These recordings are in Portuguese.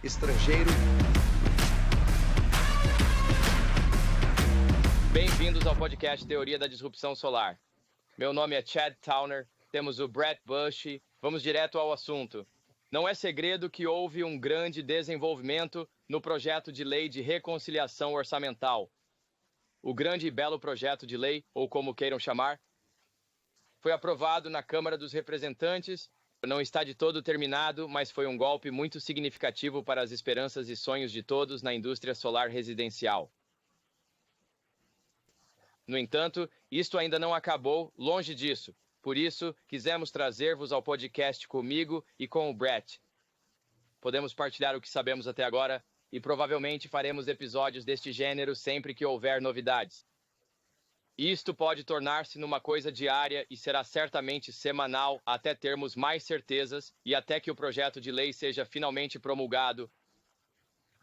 estrangeiro. Bem-vindos ao podcast Teoria da Disrupção Solar. Meu nome é Chad Towner, temos o Brett Bush. Vamos direto ao assunto. Não é segredo que houve um grande desenvolvimento no projeto de lei de reconciliação orçamental. O grande e belo projeto de lei, ou como queiram chamar, foi aprovado na Câmara dos Representantes. Não está de todo terminado, mas foi um golpe muito significativo para as esperanças e sonhos de todos na indústria solar residencial. No entanto, isto ainda não acabou, longe disso. Por isso, quisemos trazer-vos ao podcast comigo e com o Brett. Podemos partilhar o que sabemos até agora e provavelmente faremos episódios deste gênero sempre que houver novidades. Isto pode tornar-se numa coisa diária e será certamente semanal até termos mais certezas e até que o projeto de lei seja finalmente promulgado.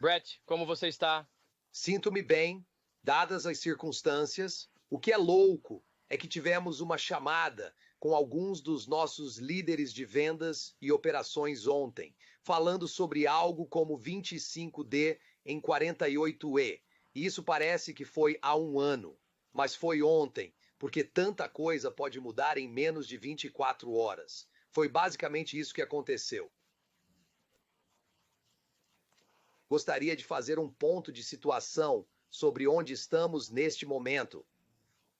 Brett, como você está? Sinto-me bem, dadas as circunstâncias. O que é louco é que tivemos uma chamada com alguns dos nossos líderes de vendas e operações ontem, falando sobre algo como 25D em 48E. E isso parece que foi há um ano, mas foi ontem, porque tanta coisa pode mudar em menos de 24 horas. Foi basicamente isso que aconteceu. Gostaria de fazer um ponto de situação sobre onde estamos neste momento.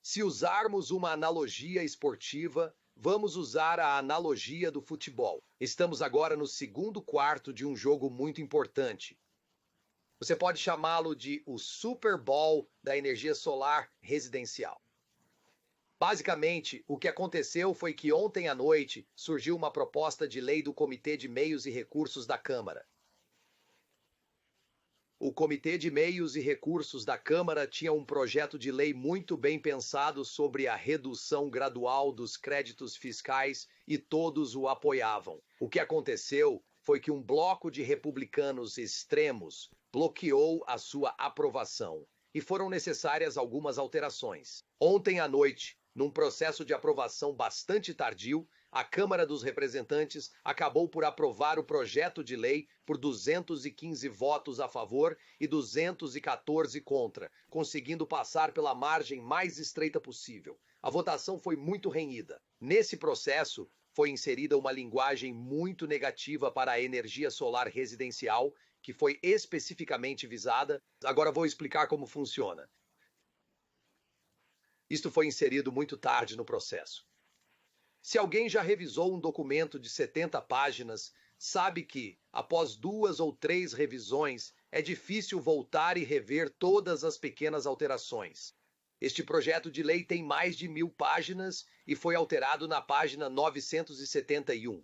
Se usarmos uma analogia esportiva, vamos usar a analogia do futebol. Estamos agora no segundo quarto de um jogo muito importante. Você pode chamá-lo de o Super Bowl da energia solar residencial. Basicamente, o que aconteceu foi que ontem à noite surgiu uma proposta de lei do Comitê de Meios e Recursos da Câmara. O Comitê de Meios e Recursos da Câmara tinha um projeto de lei muito bem pensado sobre a redução gradual dos créditos fiscais e todos o apoiavam. O que aconteceu foi que um bloco de republicanos extremos bloqueou a sua aprovação e foram necessárias algumas alterações. Ontem à noite, num processo de aprovação bastante tardio, a Câmara dos Representantes acabou por aprovar o projeto de lei por 215 votos a favor e 214 contra, conseguindo passar pela margem mais estreita possível. A votação foi muito renhida. Nesse processo, foi inserida uma linguagem muito negativa para a energia solar residencial, que foi especificamente visada. Agora vou explicar como funciona. Isto foi inserido muito tarde no processo. Se alguém já revisou um documento de 70 páginas, sabe que, após 2 ou 3 revisões, é difícil voltar e rever todas as pequenas alterações. Este projeto de lei tem mais de 1000 páginas e foi alterado na página 971.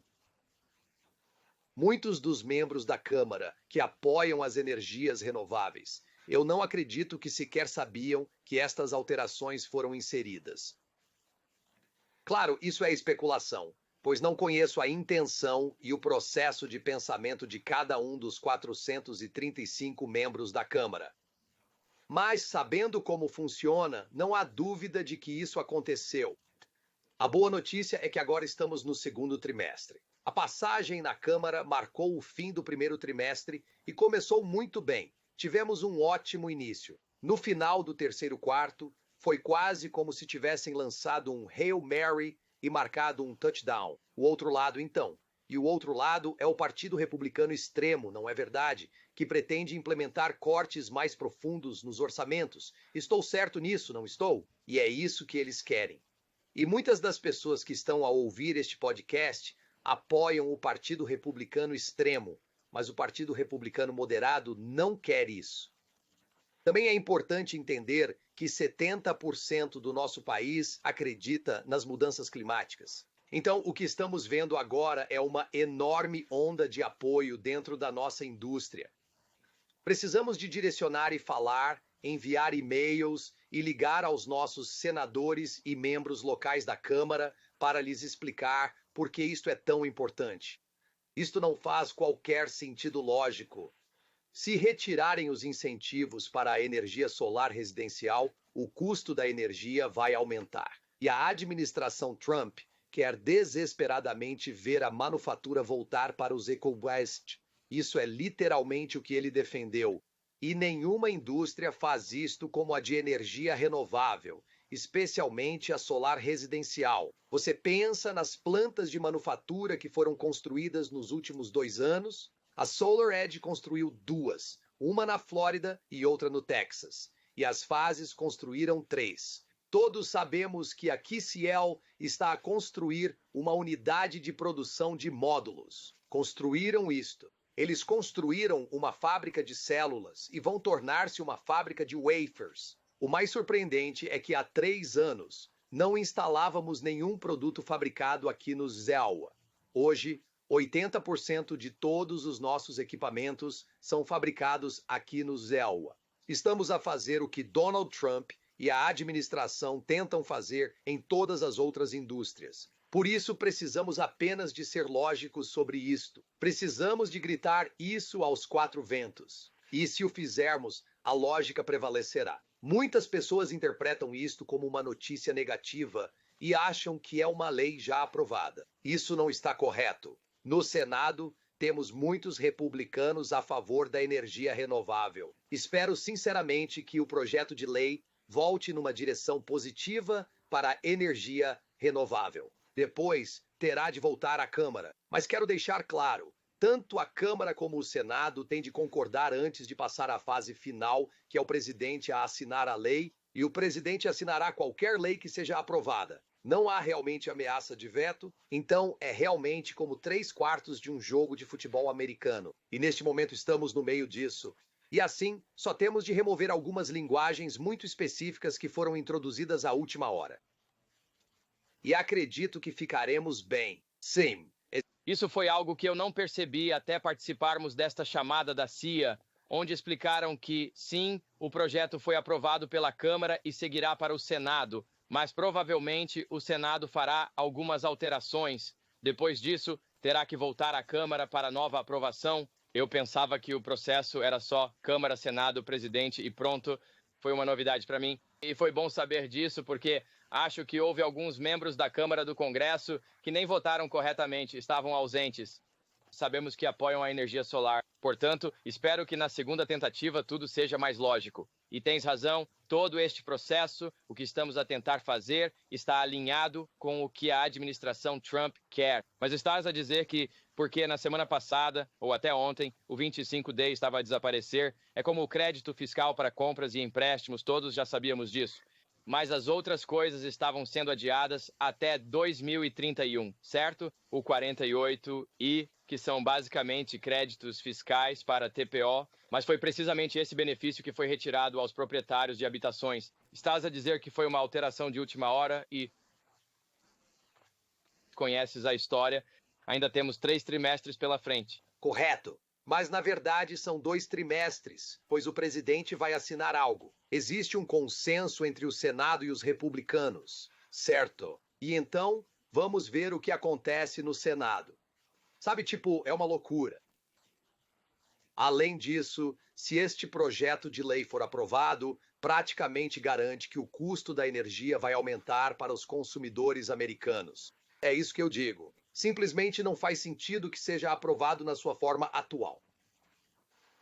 Muitos dos membros da Câmara que apoiam as energias renováveis, eu não acredito que sequer sabiam que estas alterações foram inseridas. Claro, isso é especulação, pois não conheço a intenção e o processo de pensamento de cada um dos 435 membros da Câmara. Mas, sabendo como funciona, não há dúvida de que isso aconteceu. A boa notícia é que agora estamos no segundo trimestre. A passagem na Câmara marcou o fim do primeiro trimestre e começou muito bem. Tivemos um ótimo início. No final do terceiro quarto, foi quase como se tivessem lançado um Hail Mary e marcado um touchdown. O outro lado, então. E o outro lado é o Partido Republicano Extremo, não é verdade? Que pretende implementar cortes mais profundos nos orçamentos. Estou certo nisso, não estou? E é isso que eles querem. E muitas das pessoas que estão a ouvir este podcast apoiam o Partido Republicano Extremo, mas o Partido Republicano Moderado não quer isso. Também é importante entender que 70% do nosso país acredita nas mudanças climáticas. Então, o que estamos vendo agora é uma enorme onda de apoio dentro da nossa indústria. Precisamos de direcionar e falar, enviar e-mails e ligar aos nossos senadores e membros locais da Câmara para lhes explicar por que isto é tão importante. Isto não faz qualquer sentido lógico. Se retirarem os incentivos para a energia solar residencial, o custo da energia vai aumentar. E a administração Trump quer desesperadamente ver a manufatura voltar para os Eco-West. Isso é literalmente o que ele defendeu. E nenhuma indústria faz isto como a de energia renovável, especialmente a solar residencial. Você pensa nas plantas de manufatura que foram construídas nos últimos 2 anos? A SolarEdge construiu duas, uma na Flórida e outra no Texas. E as fases construíram 3. Todos sabemos que a KCL está a construir uma unidade de produção de módulos. Construíram isto. Eles construíram uma fábrica de células e vão tornar-se uma fábrica de wafers. O mais surpreendente é que há 3 anos não instalávamos nenhum produto fabricado aqui no Zelwa. Hoje, 80% de todos os nossos equipamentos são fabricados aqui no Zelwa. Estamos a fazer o que Donald Trump e a administração tentam fazer em todas as outras indústrias. Por isso, precisamos apenas de ser lógicos sobre isto. Precisamos de gritar isso aos 4 ventos. E se o fizermos, a lógica prevalecerá. Muitas pessoas interpretam isto como uma notícia negativa e acham que é uma lei já aprovada. Isso não está correto. No Senado, temos muitos republicanos a favor da energia renovável. Espero sinceramente que o projeto de lei volte numa direção positiva para a energia renovável. Depois, terá de voltar à Câmara. Mas quero deixar claro, tanto a Câmara como o Senado têm de concordar antes de passar à fase final, que é o presidente a assinar a lei, e o presidente assinará qualquer lei que seja aprovada. Não há realmente ameaça de veto, então é realmente como 3/4 de um jogo de futebol americano. E neste momento estamos no meio disso. E assim, só temos de remover algumas linguagens muito específicas que foram introduzidas à última hora. E acredito que ficaremos bem. Sim. Isso foi algo que eu não percebi até participarmos desta chamada da CIA, onde explicaram que, sim, o projeto foi aprovado pela Câmara e seguirá para o Senado, mas provavelmente o Senado fará algumas alterações. Depois disso, terá que voltar à Câmara para nova aprovação. Eu pensava que o processo era só Câmara, Senado, Presidente e pronto. Foi uma novidade para mim. E foi bom saber disso, porque acho que houve alguns membros da Câmara do Congresso que nem votaram corretamente, estavam ausentes. Sabemos que apoiam a energia solar. Portanto, espero que na segunda tentativa tudo seja mais lógico. E tens razão, todo este processo, o que estamos a tentar fazer, está alinhado com o que a administração Trump quer. Mas estás a dizer que, porque na semana passada, ou até ontem, o 25D estava a desaparecer, é como o crédito fiscal para compras e empréstimos, todos já sabíamos disso. Mas as outras coisas estavam sendo adiadas até 2031, certo? O 48I, que são basicamente créditos fiscais para TPO, mas foi precisamente esse benefício que foi retirado aos proprietários de habitações. Estás a dizer que foi uma alteração de última hora e conheces a história, ainda temos 3 trimestres pela frente. Correto. Mas, na verdade, são 2 trimestres, pois o presidente vai assinar algo. Existe um consenso entre o Senado e os republicanos, certo? E então, vamos ver o que acontece no Senado. Sabe, tipo, é uma loucura. Além disso, se este projeto de lei for aprovado, praticamente garante que o custo da energia vai aumentar para os consumidores americanos. É isso que eu digo. Simplesmente não faz sentido que seja aprovado na sua forma atual.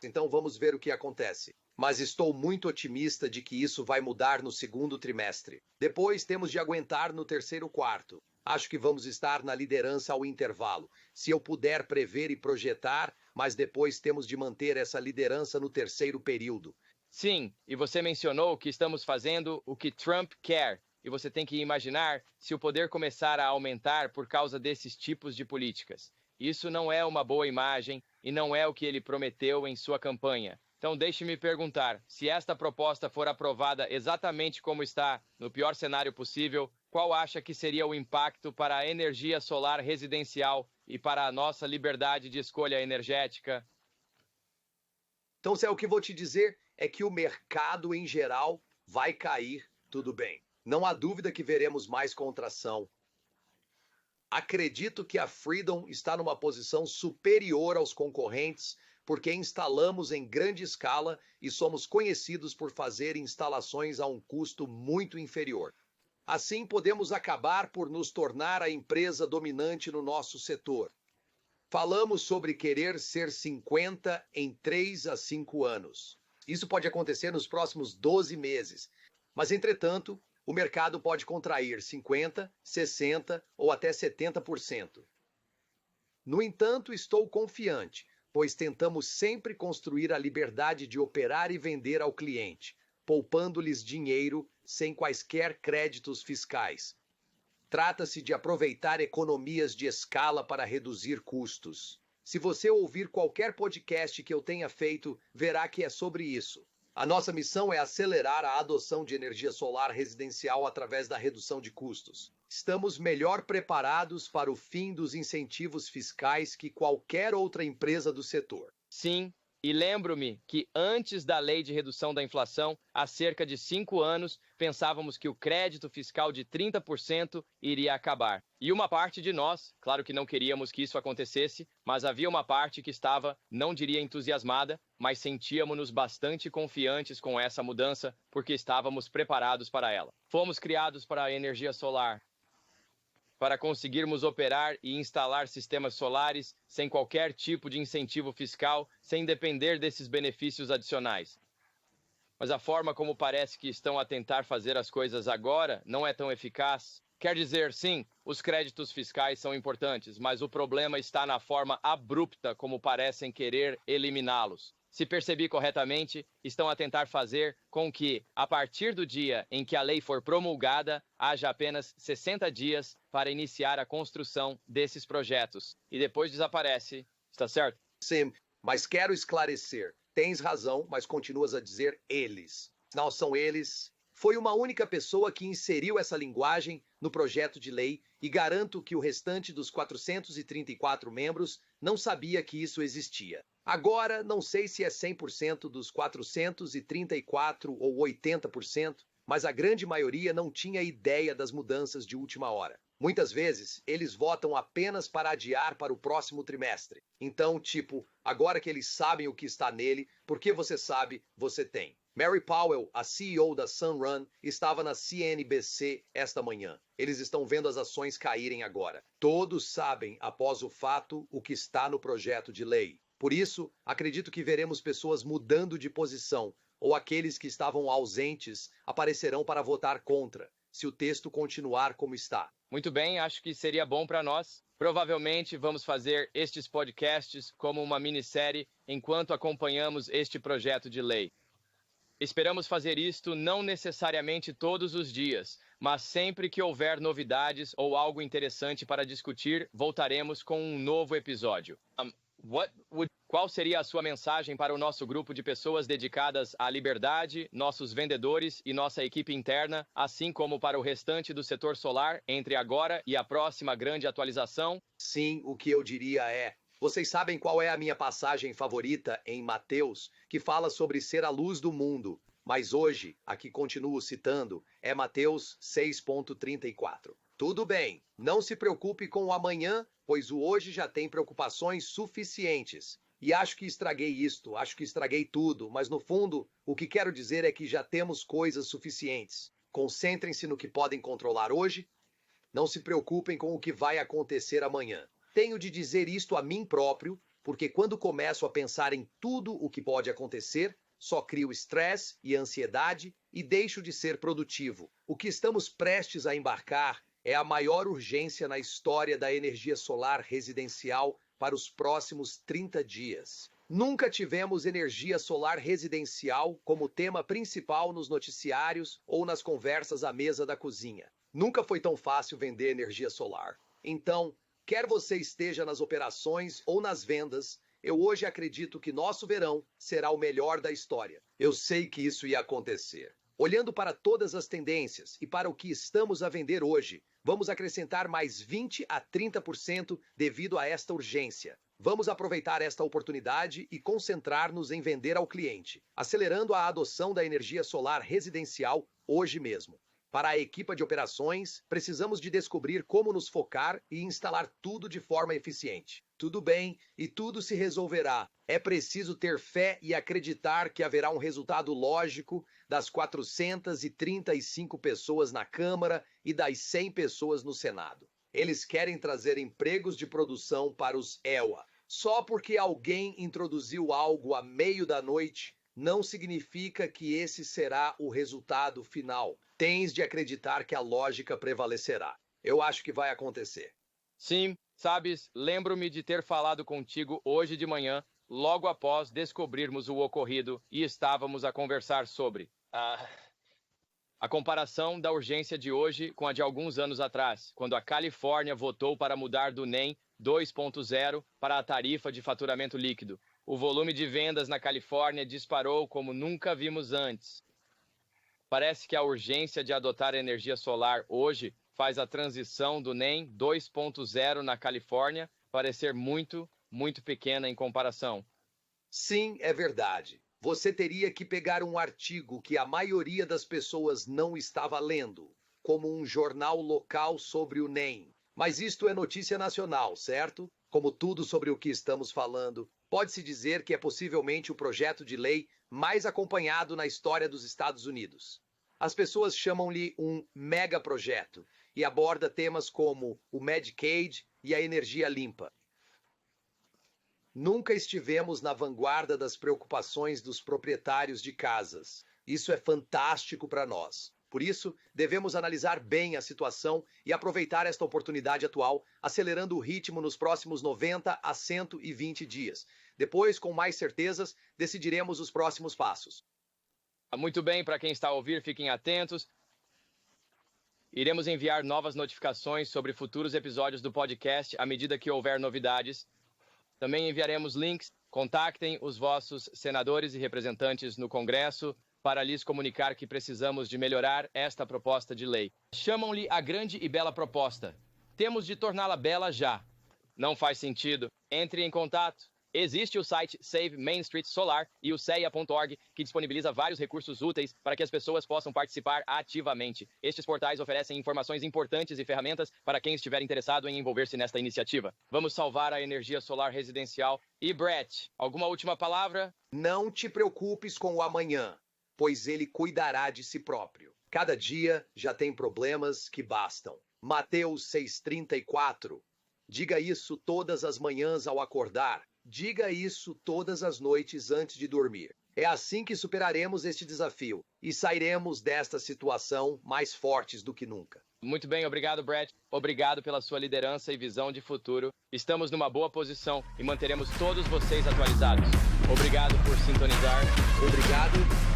Então vamos ver o que acontece. Mas estou muito otimista de que isso vai mudar no segundo trimestre. Depois temos de aguentar no terceiro quarto. Acho que vamos estar na liderança ao intervalo, se eu puder prever e projetar, mas depois temos de manter essa liderança no terceiro período. Sim, e você mencionou que estamos fazendo o que Trump quer. E você tem que imaginar se o poder começar a aumentar por causa desses tipos de políticas. Isso não é uma boa imagem e não é o que ele prometeu em sua campanha. Então deixe-me perguntar, se esta proposta for aprovada exatamente como está, no pior cenário possível, qual acha que seria o impacto para a energia solar residencial e para a nossa liberdade de escolha energética? Então, se é o que vou te dizer, é que o mercado em geral vai cair, tudo bem. Não há dúvida que veremos mais contração. Acredito que a Freedom está numa posição superior aos concorrentes, porque instalamos em grande escala e somos conhecidos por fazer instalações a um custo muito inferior. Assim, podemos acabar por nos tornar a empresa dominante no nosso setor. Falamos sobre querer ser 50 em 3 a 5 anos. Isso pode acontecer nos próximos 12 meses. Mas, entretanto, o mercado pode contrair 50, 60 ou até 70%. No entanto, estou confiante, pois tentamos sempre construir a liberdade de operar e vender ao cliente, poupando-lhes dinheiro sem quaisquer créditos fiscais. Trata-se de aproveitar economias de escala para reduzir custos. Se você ouvir qualquer podcast que eu tenha feito, verá que é sobre isso. A nossa missão é acelerar a adoção de energia solar residencial através da redução de custos. Estamos melhor preparados para o fim dos incentivos fiscais que qualquer outra empresa do setor. Sim, e lembro-me que antes da lei de redução da inflação, há cerca de 5 anos, pensávamos que o crédito fiscal de 30% iria acabar. E uma parte de nós, claro que não queríamos que isso acontecesse, mas havia uma parte que estava, não diria entusiasmada, mas sentíamos-nos bastante confiantes com essa mudança, porque estávamos preparados para ela. Fomos criados para a energia solar, para conseguirmos operar e instalar sistemas solares sem qualquer tipo de incentivo fiscal, sem depender desses benefícios adicionais. Mas a forma como parece que estão a tentar fazer as coisas agora não é tão eficaz. Quer dizer, sim, os créditos fiscais são importantes, mas o problema está na forma abrupta como parecem querer eliminá-los. Se percebi corretamente, estão a tentar fazer com que, a partir do dia em que a lei for promulgada, haja apenas 60 dias para iniciar a construção desses projetos. E depois desaparece. Está certo? Sim, mas quero esclarecer. Tens razão, mas continuas a dizer eles. Não são eles. Foi uma única pessoa que inseriu essa linguagem no projeto de lei e garanto que o restante dos 434 membros não sabia que isso existia. Agora, não sei se é 100% dos 434 ou 80%, mas a grande maioria não tinha ideia das mudanças de última hora. Muitas vezes, eles votam apenas para adiar para o próximo trimestre. Então, tipo, agora que eles sabem o que está nele, porque você sabe, você tem. Mary Powell, a CEO da Sunrun, estava na CNBC esta manhã. Eles estão vendo as ações caírem agora. Todos sabem, após o fato, o que está no projeto de lei. Por isso, acredito que veremos pessoas mudando de posição, ou aqueles que estavam ausentes aparecerão para votar contra, se o texto continuar como está. Muito bem, acho que seria bom para nós. Provavelmente vamos fazer estes podcasts como uma minissérie enquanto acompanhamos este projeto de lei. Esperamos fazer isto não necessariamente todos os dias, mas sempre que houver novidades ou algo interessante para discutir, voltaremos com um novo episódio. Qual seria a sua mensagem para o nosso grupo de pessoas dedicadas à liberdade, nossos vendedores e nossa equipe interna, assim como para o restante do setor solar entre agora e a próxima grande atualização? Sim, o que eu diria é: vocês sabem qual é a minha passagem favorita em Mateus, que fala sobre ser a luz do mundo, mas hoje, a que continuo citando, é Mateus 6,34. Tudo bem, não se preocupe com o amanhã, pois o hoje já tem preocupações suficientes. E acho que estraguei isto, acho que estraguei tudo, mas no fundo, o que quero dizer é que já temos coisas suficientes. Concentrem-se no que podem controlar hoje, não se preocupem com o que vai acontecer amanhã. Tenho de dizer isto a mim próprio, porque quando começo a pensar em tudo o que pode acontecer, só crio estresse e ansiedade e deixo de ser produtivo. O que estamos prestes a embarcar é a maior urgência na história da energia solar residencial para os próximos 30 dias. Nunca tivemos energia solar residencial como tema principal nos noticiários ou nas conversas à mesa da cozinha. Nunca foi tão fácil vender energia solar. Então, quer você esteja nas operações ou nas vendas, eu hoje acredito que nosso verão será o melhor da história. Eu sei que isso ia acontecer. Olhando para todas as tendências e para o que estamos a vender hoje, vamos acrescentar mais 20 a 30% devido a esta urgência. Vamos aproveitar esta oportunidade e concentrar-nos em vender ao cliente, acelerando a adoção da energia solar residencial hoje mesmo. Para a equipe de operações, precisamos de descobrir como nos focar e instalar tudo de forma eficiente. Tudo bem, e tudo se resolverá. É preciso ter fé e acreditar que haverá um resultado lógico das 435 pessoas na Câmara e das 100 pessoas no Senado. Eles querem trazer empregos de produção para os EWA. Só porque alguém introduziu algo à meio da noite, não significa que esse será o resultado final. Tens de acreditar que a lógica prevalecerá. Eu acho que vai acontecer. Sim, sabes, lembro-me de ter falado contigo hoje de manhã, logo após descobrirmos o ocorrido, e estávamos a conversar sobre a comparação da urgência de hoje com a de alguns anos atrás, quando a Califórnia votou para mudar do NEM 2.0 para a tarifa de faturamento líquido. O volume de vendas na Califórnia disparou como nunca vimos antes. Parece que a urgência de adotar energia solar hoje faz a transição do NEM 2.0 na Califórnia parecer muito, muito pequena em comparação. Sim, é verdade. Você teria que pegar um artigo que a maioria das pessoas não estava lendo, como um jornal local sobre o NEM. Mas isto é notícia nacional, certo? Como tudo sobre o que estamos falando, pode-se dizer que é possivelmente o projeto de lei mais acompanhado na história dos Estados Unidos. As pessoas chamam-lhe um megaprojeto e aborda temas como o Medicaid e a energia limpa. Nunca estivemos na vanguarda das preocupações dos proprietários de casas. Isso é fantástico para nós. Por isso, devemos analisar bem a situação e aproveitar esta oportunidade atual, acelerando o ritmo nos próximos 90 a 120 dias. Depois, com mais certezas, decidiremos os próximos passos. Muito bem, para quem está a ouvir, fiquem atentos. Iremos enviar novas notificações sobre futuros episódios do podcast à medida que houver novidades. Também enviaremos links. Contactem os vossos senadores e representantes no Congresso para lhes comunicar que precisamos de melhorar esta proposta de lei. Chamam-lhe a grande e bela proposta. Temos de torná-la bela já. Não faz sentido. Entre em contato. Existe o site Save Main Street Solar e o CEIA.org, que disponibiliza vários recursos úteis para que as pessoas possam participar ativamente. Estes portais oferecem informações importantes e ferramentas para quem estiver interessado em envolver-se nesta iniciativa. Vamos salvar a energia solar residencial. E Brett, alguma última palavra? Não te preocupes com o amanhã, pois ele cuidará de si próprio. Cada dia já tem problemas que bastam. Mateus 6,34. Diga isso todas as manhãs ao acordar. Diga isso todas as noites antes de dormir. É assim que superaremos este desafio e sairemos desta situação mais fortes do que nunca. Muito bem, obrigado, Brett. Obrigado pela sua liderança e visão de futuro. Estamos numa boa posição e manteremos todos vocês atualizados. Obrigado por sintonizar. Obrigado.